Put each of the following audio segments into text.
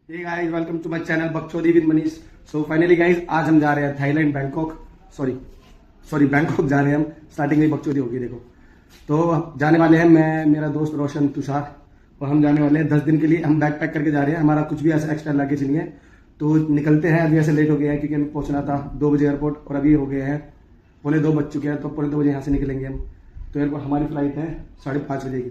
Hey guys, welcome to my channel बकचोदी with Manish. So finally guys, आज हम जा रहे हैं थाईलैंड, बैंकॉक। बैंकॉक जा रहे हैं हम। स्टार्टिंग में बकचोदी होगी। देखो, तो जाने वाले हैं मैं, मेरा दोस्त रोशन, तुषार, और हम जाने वाले हैं 10 दिन के लिए। हम बैग पैक करके जा रहे हैं। हमारा कुछ भी ऐसा एक्स्ट्रा लगेज नहीं है, तो निकलते हैं। अभी ऐसे लेट हो गए हैं क्योंकि हमें पहुंचना था 2 बजे एयरपोर्ट, और अभी हो गए हैं 2:45 बज चुके हैं। तो 2:45 बजे यहाँ से निकलेंगे हम। तो एयरपोर्ट हमारी फ्लाइट है 5:30 बजे की।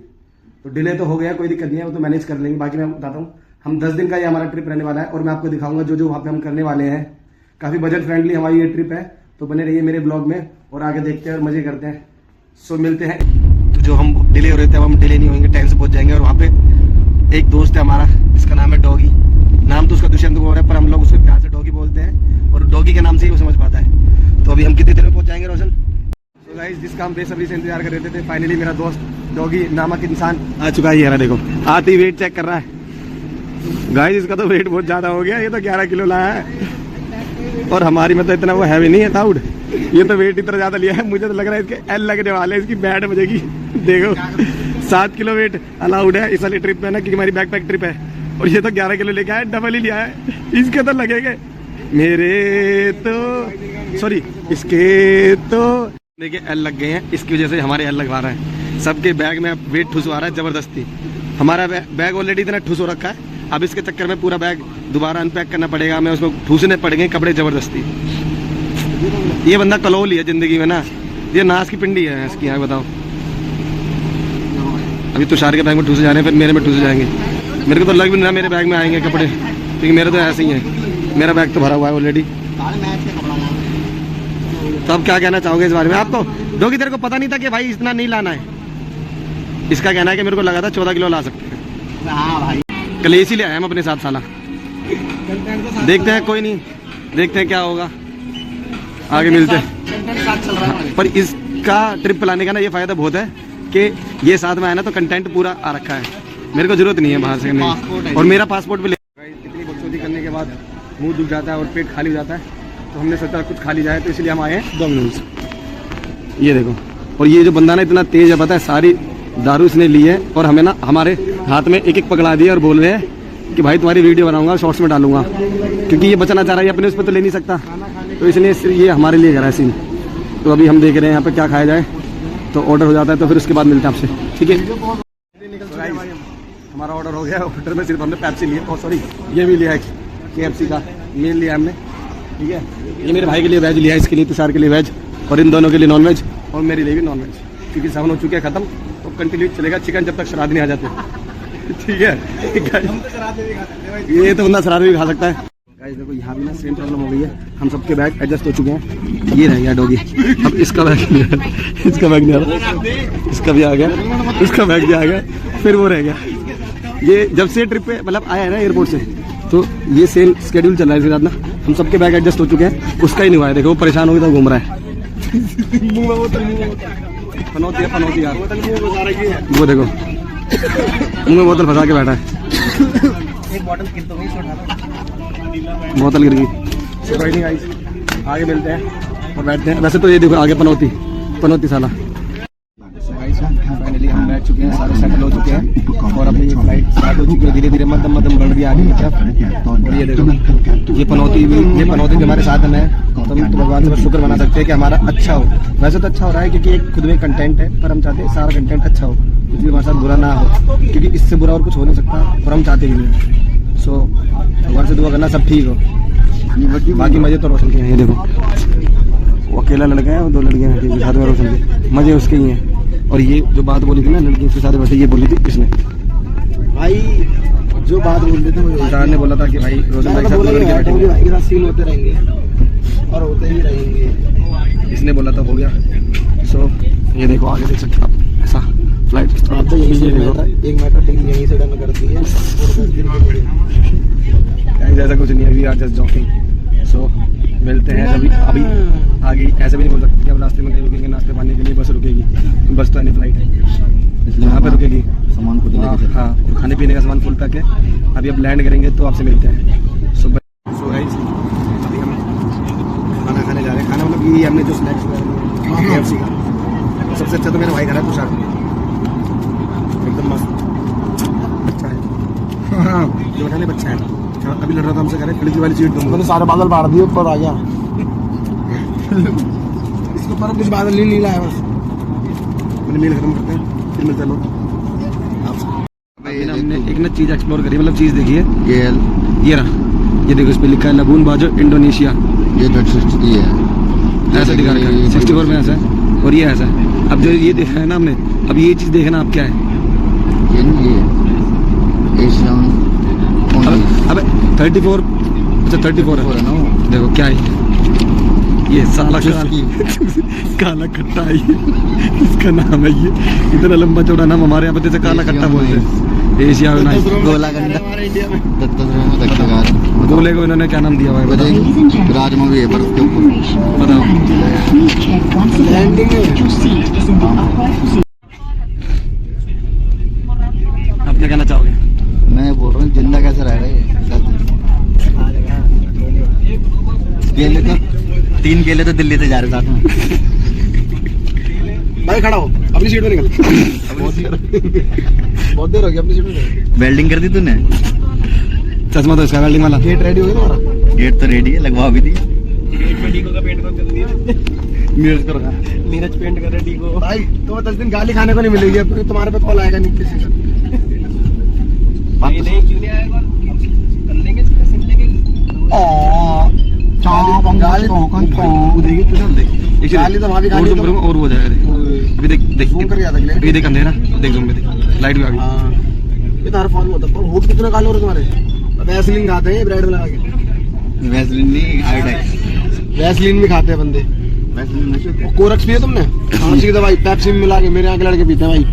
तो डिले तो हो गया, कोई दिक्कत नहीं है, वो तो मैनेज कर लेंगे। बाकी मैं बताता हूँ, हम 10 दिन का ये हमारा ट्रिप रहने वाला है, और मैं आपको दिखाऊंगा जो वहाँ पे हम करने वाले हैं। काफ़ी बजट फ्रेंडली हमारी ये ट्रिप है, तो बने रहिए मेरे ब्लॉग में और आगे देखते हैं और मजे करते हैं। सो मिलते हैं। तो जो हम डिले हो रहे थे, अब हम डिले नहीं होंगे, टाइम से पहुंच जाएंगे। और वहाँ पे एक दोस्त है हमारा, जिसका नाम है डॉगी। नाम तो उसका दुष्यंत हो रहा है, पर हम लोग उसको प्यार से डॉगी बोलते हैं, और डॉगी के नाम से ही वो समझ पाता है। तो अभी हम कितनी देर में पहुंच जाएंगे रोशन? तो गाइस, जिसका हम बेसब्री से इंतजार कर रहे थे, फाइनली मेरा दोस्त डॉगी नामक इंसान आ चुका है। ये देखो, आती वेट चेक कर रहा है। गाइस, इसका तो वेट बहुत ज्यादा हो गया। ये तो 11 किलो लाया है, और हमारी मतलब इतना वो हैवी नहीं है ताउड। ये तो वेट इतना ज्यादा लिया है, मुझे तो लग रहा है इसके एल लगने वाले, इसकी बैट बजेगी। देखो, 7 किलो वेट अलाउड है इस वाली ट्रिप में ना, क्योंकि हमारी बैकपैक ट्रिप है। और ये तो 11 किलो लेके आया, डबल ही लिया है। इसके तो लगेंगे मेरे तो, सॉरी, इसके तो देखिए एल लग गए हैं। इसकी वजह से हमारे एल लगवा रहा है। सबके बैग में वेट ठुसवा रहा है जबरदस्ती। हमारा बैग ऑलरेडी इतना ठुस हो रखा है, अब इसके चक्कर में पूरा बैग दोबारा अनपैक करना पड़ेगा। हमें उसमें ठूसने पड़ेंगे कपड़े जबरदस्ती। ये बंदा कलोल ही है जिंदगी में ना, ये नाश की पिंडी है इसकी। यहाँ बताओ, अभी तुषार के बैग में ठूसे जा रहे हैं, फिर मेरे में ठूसे जाएंगे। मेरे को तो लग भी नहीं रहा मेरे बैग में आएंगे कपड़े, क्योंकि मेरे तो ऐसे ही है। मेरा बैग तो भरा हुआ है ऑलरेडी। तो अब क्या कहना चाहोगे इस बारे में? आपको डॉगी, तेरे को पता नहीं था कि भाई इतना नहीं लाना है? इसका कहना है कि मेरे को लगा था 14 किलो ला सकते हैं। हाँ भाई, कल इसी ले आए हम अपने साथ साला। देखते हैं, कोई नहीं, देखते हैं क्या होगा, आगे मिलते हैं। पर इसका ट्रिप प्लानिंग का ना ये फायदा बहुत है कि ये साथ में आया ना, तो कंटेंट पूरा आ रखा है। मेरे को जरूरत नहीं है बाहर से नहीं, और मेरा पासपोर्ट भी ले। इतनी बकचोदी करने के बाद मुंह दुख जाता है और पेट खाली हो जाता है, तो हमने सोचा कुछ खा ली जाए, तो इसलिए हम आए हैं डोमिनोज। ये देखो, और ये जो बंदा ना इतना तेज है, पता है, सारी दारू इसने ली है, और हमें ना हमारे हाथ में एक पकड़ा दिया और बोल रहे हैं कि भाई तुम्हारी वीडियो बनाऊंगा, शॉर्ट्स में डालूंगा, क्योंकि ये बचना चाह रहा है। अपने उस पर तो ले नहीं सकता, तो इसलिए ये हमारे लिए करा है सीन। तो अभी हम देख रहे हैं यहाँ पे क्या खाया जाए, तो ऑर्डर हो जाता है, तो फिर उसके बाद मिलते हैं आपसे, ठीक है? हमारा ऑर्डर हो गया। ऑर्डर में सिर्फ हमने पेप्सी लिया, और सॉरी ये भी लिया है KFC का मील लिया हमने, ठीक है? ये मेरे भाई के लिए वेज लिया है, इसके लिए तुषार के लिए वेज, और इन दोनों के लिए नॉन वेज, और मेरे लिए भी नॉन वेज, क्योंकि 7 हो चुके हैं खत्म, तो कंटिन्यू चलेगा चिकन जब तक श्राद्ध नहीं आ जाते, ठीक है? ये तो बंदा श्राद्ध भी खा सकता है। गाइस देखो, यहाँ भी ना सेम प्रॉब्लम हो गई है। हम सबके बैग एडजस्ट हो चुके हैं। ये रह गया डॉगी, अब इसका बैग नहीं आ रहा, इसका बैग नहीं आ रहा, इसका भी आ गया, इसका बैग भी आ गया, फिर वो रह गया। ये जब से ट्रिप पे मतलब आया है ना एयरपोर्ट से, तो ये सेम स्केड्यूल चल रहा है इसके साथ ना। हम सबके बैग एडजस्ट हो चुके हैं, उसका ही नहीं हुआ है। देखो, वो परेशान हो गया तो घूम रहा है। पनौती यार, वो देखो मुंह में बोतल फंसा के बैठा है। एक बोतल गिर गई। आगे मिलते हैं और बैठते हैं। वैसे तो ये देखो आगे पनौती साला। फाइनली हम बैठ चुके हैं, सारे सेटल हो चुके हैं, और अपनी फ्लाइट स्टार्ट हो चुकी है। धीरे धीरे मध्यम बढ़ रही है आगे की तरफ। और ये देखो, ये पनौती भी हमारे साथ में है। तो हम तो भगवान से बस शुक्र मना सकते हैं कि हमारा अच्छा हो। वैसे तो अच्छा हो रहा है, क्योंकि एक खुद में कंटेंट है, पर हम चाहते हैं सारा कंटेंट अच्छा हो, कुछ भी हमारे साथ बुरा ना हो, क्योंकि इससे बुरा और कुछ हो नहीं सकता, और हम चाहते ही नहीं। सो भगवान से दुआ करना सब ठीक हो, बाकी मजे तो रोशन के हैं। ये देखो, वो अकेला लड़का है और 2 लड़कियां बैठी साथ में, रोशन के मजे उसके ही हैं। और ये जो बात बोली थी ना लड़की उसके साथ बैठे, ये बोली थी किसने? भाई जो बात बोल रहे थे वो ने बोला था कि भाई रोशन भाई के साथ लड़के बैठेंगे, सीन होते रहेंगे और होते ही रहेंगे, इसने बोला था, हो गया। सो ये देखो, आगे देख सकते आप, ऐसा फ्लाइट तो यही से देखो, एक मेट्रो टिकट यहीं से डन कर दी है, ऐसा कुछ नहीं है। We are just joking. So मिलते हैं अभी आगे। ऐसे भी नहीं बोल सकते कि अब रास्ते में कहीं रुकेंगे, नाश्ते पाने के लिए बस रुकेगी, बस तो नहीं फ्लाइट है, इसलिए यहाँ पे रुकेगी। सामान को हाँ, और खाने पीने का सामान फुल पैक है। अभी अब लैंड करेंगे तो आपसे मिलते हैं। सो गाइस, अभी हम खाना खाने जा रहे हैं। खाना मतलब ये हमने जो स्नैक्स KFC का, सबसे अच्छा तो मेरा भाई खा रहा है तुषार, एकदम मस्त, अच्छा है। जो बैठा बच्चा है, अभी लड़ रहा था हमसे, कह रहे खिड़की वाली सीट दो। मैंने सारे बादल फाड़ दिए, ऊपर आ गया। इसके ऊपर कुछ बादल नहीं लाया बस। मैंने मेल खत्म करते हैं, फिर मिलते हैं लोग आपसे। अभी ना हमने एक ना चीज़ एक्सप्लोर करी, मतलब चीज़ देखी है। ये रहा, ये देखो इस पे लिखा है लगून बाजो इंडोनेशिया। ये तो 60 है, ऐसा दिखा रखा है 64 में ऐसा है, और ये ऐसा है। अब जो ये देखा है ना हमने, अब ये चीज़ देखना अब क्या है। ये एशियन अबे 34, अच्छा 34 है ना। देखो क्या है ये, साला काला खट्टा है ये, इसका नाम है ये। इतना लंबा चौड़ा नाम हमारे यहाँ पे जैसे काला खट्टा बोलते हैं। एशिया में गोला गंडा हमारे इंडिया में दत्तगार गोले को इन्होंने क्या नाम दिया हुआ है बताओ? राजमा भी है बर्फ के ऊपर। बताओ आप क्या कहना चाहोगे? मैं बोल रहा हूँ जिंदा कैसे रहेगा ये? केले तो 3 केले तो दिल्ली से जा रहे साथ में। भाई खड़ा हो, अपनी सीट पे निकल। बहुत देर हो गई, अपनी सीट पे निकल। वेल्डिंग कर दी तूने? चश्मा तो इसका वेल्डिंग वाला। गेट रेडी हो गया तुम्हारा? गेट तो रेडी है, लगवा भी दी। नीरज पेंट कर रहा है डीको। भाई तुम्हें 10 दिन गाली खाने को नहीं मिलेगी, अब तुम्हारे पे कॉल आएगा नहीं किसी का। नहीं क्यों नहीं आएगा? कर लेंगे, सिम लेंगे। गाली तो वहाँ भी खानी है तो- और वो जाएगा देख। अभी देख देख Zoom करके आता है। अभी देख अंधेरा, देख जूम पे देख, लाइट भी आ गई। ये तार फोन में होता है, होठ कितने काले हो रहे तुम्हारे? वैसलीन खाते हैं ब्रेड में लगा के। वैसलीन नहीं, आयोडेक्स। वैसलीन भी खाते हैं बंदे। वैसलीन नशे और कोरक्स पिए तुमने? खांसी की दवाई पेप्सी में मिला के, मेरे यहाँ के लड़के पीते हैं भाई।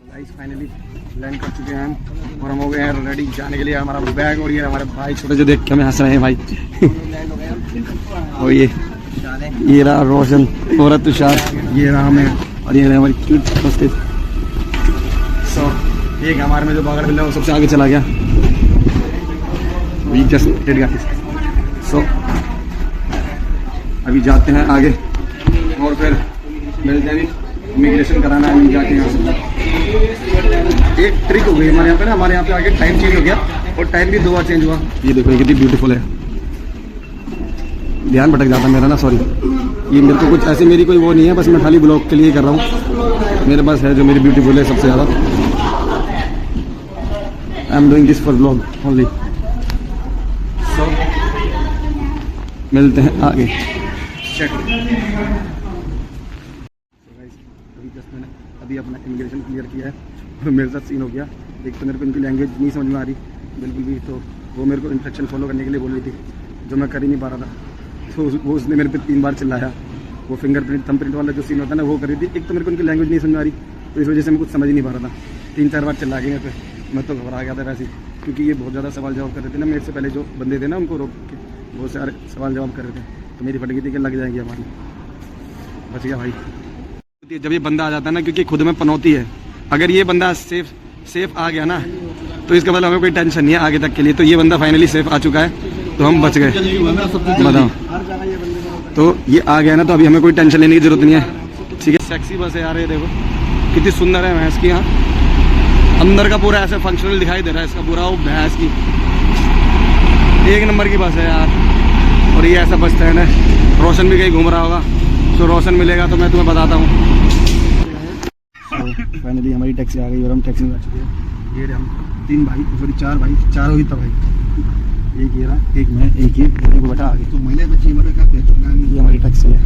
गाइस फाइनली लैंड कर चुके हैं हम, और हम हो गए हैं रेडी जाने के लिए। हमारा बैग और ये हमारे भाई छोटे जो देख के हमें हंस रहे हैं भाई। और ये रहा रोशन और तुषार, ये रहा हमें, और ये रहा हमारी क्यूट हस्ती। सो एक हमारे में जो बागड़ बिल्ला वो सबसे आगे चला गया। We just did guys. So अभी जाते हैं आगे और फिर मिलते हैं। इमिग्रेशन कराना है जाके यहाँ से। एक ट्रिक हो गई हमारे यहाँ पे ना, हमारे यहाँ पे आगे टाइम चेंज हो गया और टाइम भी 2 बार चेंज हुआ। ये देखो ये कितनी ब्यूटीफुल है, ध्यान भटक जाता मेरा ना, सॉरी। ये मेरे को कुछ ऐसे मेरी कोई वो नहीं है, बस मैं खाली ब्लॉग के लिए कर रहा हूँ। मेरे पास है जो मेरी ब्यूटीफुल है सबसे ज़्यादा। I am doing this for blog only. So मिलते हैं आगे। अभी अपना इमिग्रेशन क्लियर किया है और मेरे साथ सीन हो गया। एक तो मेरे को इनकी लैंग्वेज नहीं समझ में आ रही बिल्कुल भी, तो वो मेरे को इंस्ट्रक्शन फॉलो करने के लिए बोल रही थी, जो मैं कर ही नहीं पा रहा था। तो वो उसने मेरे पे 3 बार चिल्लाया। वो फिंगरप्रिंट थंबप्रिंट वाला जो सीन होता है ना, वो कर रही थी। एक तो मेरे को उनकी लैंग्वेज नहीं समझ में आ रही, तो इस वजह से मैं कुछ समझ ही नहीं पा रहा था। 3-4 बार चिल्ला गए पे, मैं तो घबरा गया था वैसे ही, क्योंकि ये बहुत ज़्यादा सवाल जवाब कर रहे थे ना। मेरे से पहले जो बंदे थे ना, उनको रोक के बहुत सारे सवाल जवाब कर रहे थे, तो मेरी फट गई थी कि लग जाएंगी हमारी। बच गया भाई। जब ये बंदा आ जाता है ना, क्योंकि खुद में पनौती है, अगर ये बंदा सेफ आ गया ना, तो इसका मतलब हमें कोई टेंशन नहीं है आगे तक के लिए। तो ये बंदा फाइनली सेफ आ चुका है, तो हम बच गए। बताओ, तो ये आ गया ना, तो अभी हमें कोई टेंशन लेने की जरूरत नहीं है। ठीक है, सेक्सी बस है यार, ये देखो कितनी सुंदर है भैंस की। यहाँ अंदर का पूरा ऐसे फंक्शनल दिखाई दे रहा है इसका पूरा, वो भैंस की 1 नंबर की बस है यार। और ये ऐसा बस स्टैंड है, रोशन भी कहीं घूम रहा होगा, तो रोशन मिलेगा तो मैं तुम्हें बताता हूँ। फाइनली हमारी टैक्सी आ गई और हम टैक्सी में आ चुके हैं। ये हम 3 भाई, सॉरी 4 भाई, चारों ही तब भाई, एक ये रहा, एक मैं, एक ये बैठा आगे। तो महिला बच्ची ये हमारी टैक्सी है।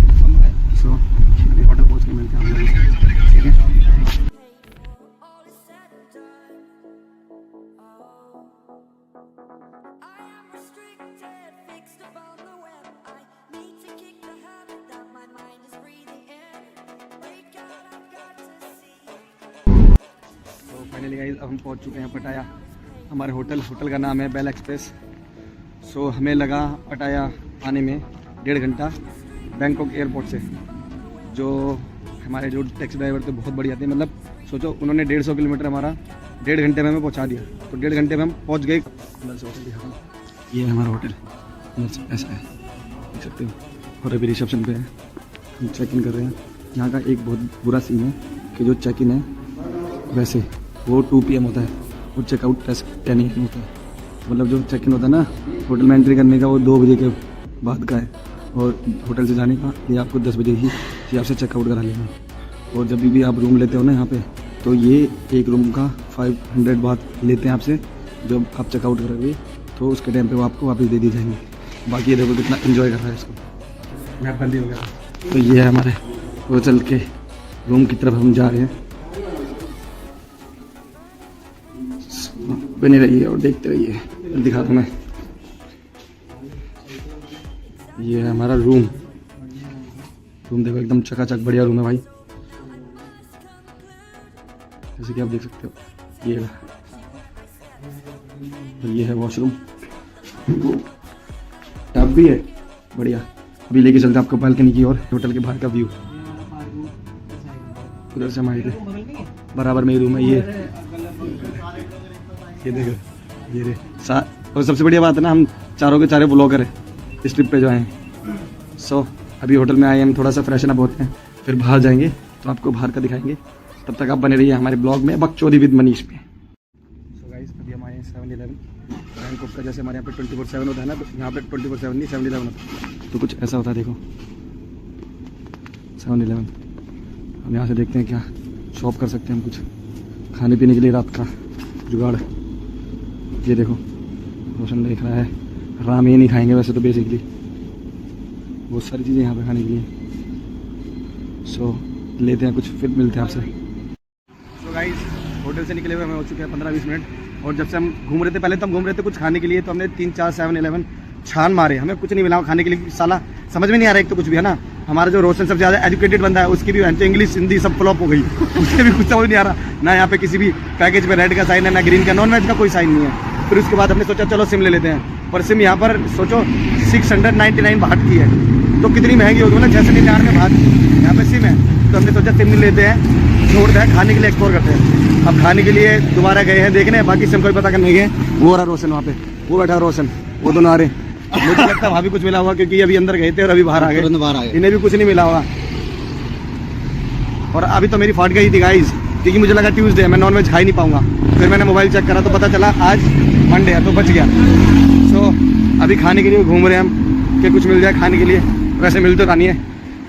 सो अभी ऑटो पहुँच के मिलते हैं हम लोग, ठीक है। फाइनली गाइस अब हम पहुंच चुके हैं पटाया। हमारे होटल का नाम है बेल एक्सप्रेस। सो हमें लगा पटाया आने में 1.5 घंटा बैंकॉक एयरपोर्ट से। जो हमारे जो टैक्सी ड्राइवर थे बहुत बढ़िया थे, मतलब सोचो उन्होंने 150 किलोमीटर हमारा 1.5 घंटे में हमें पहुंचा दिया। तो 1.5 घंटे में हम पहुंच गए। ये है हमारा होटल, ऐसा है, देख सकते हो। और अभी रिसेप्शन पे है, हम चेक इन कर रहे हैं। यहाँ का एक बहुत बुरा सीन है कि जो चेक इन है वैसे वो 2 PM होता है और चेकआउट 10 AM होता है। मतलब जो चेक इन होता है ना होटल में एंट्री करने का, वो 2 बजे के बाद का है, और होटल से जाने का ये आपको 10 बजे ही यहाँ से चेकआउट करा लेना। और जब भी आप रूम लेते हो ना यहाँ पे, तो ये एक रूम का 500 बात लेते हैं आपसे। जब आप चेकआउट करोगे तो उसके टाइम पे वो आपको वापस दे दी जाएंगे। बाकी ये देखो कितना एंजॉय कर रहा है इसको, मैप बंदी हो गया। तो ये है हमारे होटल के रूम की तरफ हम जा रहे हैं। बने रहिए और देखते रहिए, दिखाता हूँ मैं। ये है हमारा रूम देखो एकदम चकाचक बढ़िया रूम है भाई, जैसे कि आप देख सकते हो। ये है वॉशरूम, टब भी है बढ़िया। अभी लेके चलते हैं आपको बालकनी की और होटल के बाहर का व्यू। उधर से हमारे बराबर में ही रूम है। ये देखो, ये रे और सबसे बढ़िया बात है ना, हम चारों के चारों ब्लॉगर हैं इस ट्रिप पे जो आए। सो अभी होटल में आए हम, थोड़ा सा फ्रेशन अप होते हैं, फिर बाहर जाएंगे तो आपको बाहर का दिखाएंगे। तब तक आप बने रहिए हमारे ब्लॉग में बकचोदी विद मनीष में। सो गाइस अभी हम आए हैं 7-Eleven बैंकॉक का। जैसे हमारे यहाँ पे 24/7 होता है ना, तो यहाँ पे 24/7 नहीं 7-Eleven होता है। तो कुछ ऐसा होता है, देखो 7-Eleven। हम यहाँ से देखते हैं क्या शॉप कर सकते हैं हम कुछ खाने पीने के लिए रात का जुगाड़। ये देखो रोशन देख रहा है, रामेन ही खाएंगे वैसे तो बेसिकली, बहुत सारी चीज़ें यहाँ पे खाने के लिए। सो लेते हैं कुछ, फिर मिलते हैं आपसे। सो गाइस होटल से निकले हुए हमें हो चुके हैं 15-20 मिनट। और जब से हम घूम रहे थे, पहले तो हम घूम रहे थे कुछ खाने के लिए, तो हमने 3-4 7-Eleven छान मारे, हमें कुछ नहीं मिला खाने के लिए। साला समझ में नहीं आ रहा एक तो कुछ भी, है ना। हमारा जो रोशन सबसे ज़्यादा एजुकेटेड बंदा है, उसकी भी इंग्लिश हिंदी सब फ्लॉप हो गई, उसके भी कुछ समझ नहीं आ रहा ना। यहाँ पे किसी भी पैकेज पे रेड का साइन है ना ग्रीन का, नॉन वेज का कोई साइन नहीं है। फिर उसके बाद हमने सोचा चलो सिम ले लेते हैं, पर सिम यहाँ पर सोचो 699 बात की है, तो कितनी महंगी होगी, मतलब 699 में बात यहाँ पे सिम है। तो हमने सोचा सिम नहीं लेते हैं, छोड़ते हैं, खाने के लिए एक्सप्लोर करते हैं। अब खाने के लिए दोबारा गए हैं देखने, बाकी सिम कोई पता करने गए। वो रहा रोशन, वहाँ पे वो बैठा रोशन, वो दोनों आ रहे। मुझे लगता है वहाँ भी कुछ मिला हुआ, क्योंकि अभी अंदर गए थे और अभी बाहर आ गए, इन्हें भी कुछ नहीं मिला हुआ। और अभी तो मेरी फाट गई थी गाइस, क्योंकि मुझे लगा ट्यूसडे है, मैं नॉनवेज खा ही नहीं पाऊंगा। फिर मैंने मोबाइल चेक करा तो पता चला आज मंडे है, तो बच गया। सो अभी खाने के लिए घूम रहे हैं हम कि कुछ मिल जाए खाने के लिए, वैसे मिल तो नहीं है।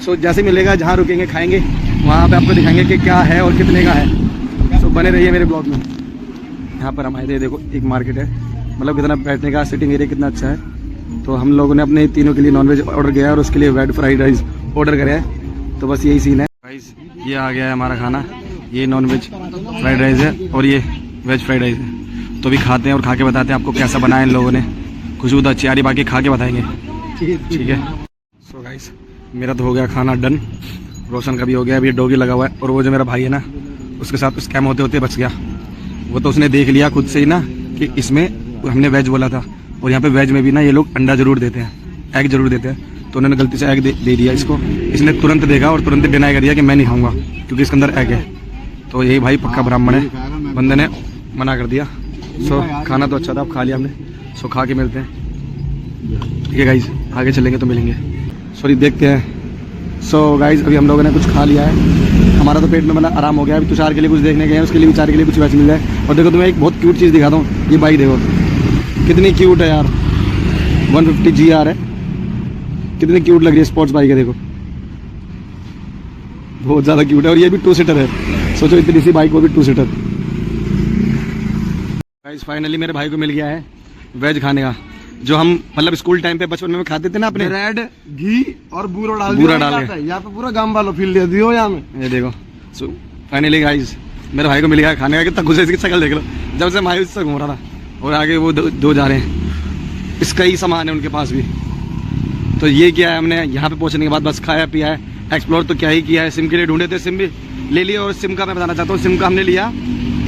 सो जैसे मिलेगा, जहाँ रुकेंगे खाएंगे, वहाँ पे आपको दिखाएंगे कि क्या है और कितने का है। सो बने रहिए मेरे ब्लॉग में। यहाँ पर हम आए थे, देखो एक मार्केट है, मतलब कितना बैठने का सिटिंग एरिया कितना अच्छा है। तो हम लोगों ने अपने तीनों के लिए नॉनवेज ऑर्डर किया है और उसके लिए वेज फ्राइड राइस ऑर्डर करे हैं। तो बस यही सीन है गाइस, ये आ गया है हमारा खाना। ये नॉनवेज फ्राइड राइस है और ये वेज फ्राइड राइस है। तो अभी खाते हैं और खा के बताते हैं आपको कैसा बनाया इन लोगों ने। खुशबू तो अच्छी आ रही, बाकी खा के बताएंगे, ठीक है। सो गाइस मेरा तो हो गया खाना डन, रोशन का भी हो गया। अभी डॉगी लगा हुआ है, और वो जो मेरा भाई है ना, उसके साथ स्कैम होते होते बच गया। वो तो उसने देख लिया खुद से ही ना कि इसमें हमने वेज बोला था, और यहाँ पे वेज में भी ना ये लोग अंडा जरूर देते हैं, एग जरूर देते हैं। तो उन्होंने गलती से एग दे दिया इसको। इसने तुरंत देखा और तुरंत डिनाई कर दिया कि मैं नहीं खाऊंगा क्योंकि इसके अंदर एग है। तो यही भाई पक्का ब्राह्मण है, बंदे ने मना कर दिया। सो खाना तो अच्छा था, अब खा लिया हमने। सो खा के मिलते हैं, ठीक है गाइज, आगे चलेंगे तो मिलेंगे। सॉरी देखते हैं। सो गाइज अभी हम लोगों ने कुछ खा लिया है, हमारा तो पेट में मतलब आराम हो गया। अभी तुषार के लिए कुछ देखने गए हैं, उसके लिए भी 4 के लिए कुछ वैसे मिल जाए। और देखो तुम्हें एक बहुत क्यूट चीज़ दिखाता हूँ, ये बाइक देखो कितनी क्यूट है यार, 150 GR है, कितनी क्यूट लग रही है। स्पोर्ट्स बाइक है, देखो बहुत ज़्यादा क्यूट है। और ये भी 2 सीटर है, सोचो इतनी सी बाइक, वो भी 2 सीटर। गाइस फाइनली मेरे भाई को मिल गया है वेज खाने का, जो हम मतलब स्कूल टाइम पे बचपन में खाते थे ना अपने, ब्रेड घी और बूरा डाल के यहाँ पे पूरा गांव वालों फील दे दियो यहाँ में। ये देखो। सो फाइनली गाइस मेरे भाई को मिल गया खाने का। कितना खुश है, इसकी शक्ल देख लो, जब से मायूस से घूम रहा था। और आगे वो दो जा रहे हैं, इसका ही सामान है उनके पास भी। तो ये किया है हमने यहाँ पे पहुँचने के बाद, बस खाया पिया है, एक्सप्लोर तो क्या ही किया है। सिम के लिए ढूंढे थे, सिम भी ले लिया। और सिम का मैं बताना चाहता हूँ, सिम का हमने लिया,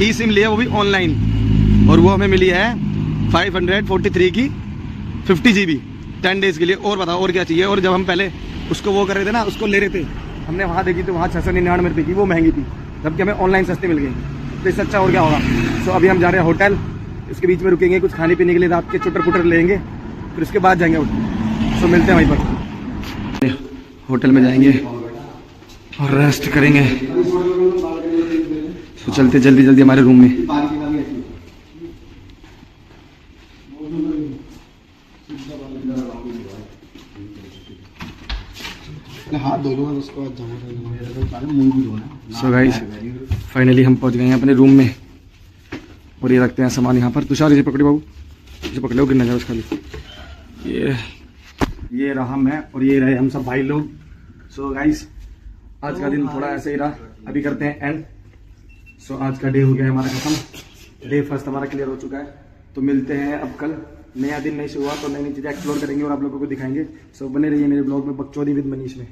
ई सिम लिया, वो भी ऑनलाइन, और वो हमें मिली है 543 की 50 GB 10 डेज़ के लिए। और बताओ और क्या चाहिए। और जब हम पहले उसको वो कर रहे थे ना, उसको ले रहे थे, हमने वहाँ देखी तो वहाँ 699 रुपये की वो महंगी थी, जबकि हमें ऑनलाइन सस्ती मिल गई। तो इससे अच्छा और क्या होगा। सो अभी हम जा रहे हैं होटल, इसके बीच में रुकेंगे, कुछ खाने पीने के लिए रात के चुटर पुटर लेंगे, फिर उसके बाद जाएंगे होटल। सो मिलते हैं वहीं पर, होटल में जाएंगे और रेस्ट करेंगे। तो चलते जल्दी जल्दी हमारे रूम में। हाथ धो लूंगा उसके बाद जाऊंगा। सो गाइस फाइनली हम पहुंच गए हैं अपने रूम में और ये रखते हैं सामान यहाँ पर। तुषार इसे पकड़े बाबू, इसे पकड़े हो, गिरना जाओ खाली। ये रहा मैं और ये रहे हम सब भाई लोग। सो गाइस आज का दिन थोड़ा ऐसे ही रहा, अभी करते हैं एंड। सो आज का डे हो गया हमारा खत्म, डे फर्स्ट हमारा क्लियर हो चुका है। तो मिलते हैं अब कल, नया दिन नहीं से हुआ तो नई नई चीज़ें एक्सप्लोर करेंगे और आप लोगों को दिखाएंगे। सो बने रहिए मेरे ब्लॉग में बकचोदी विद मनीष में।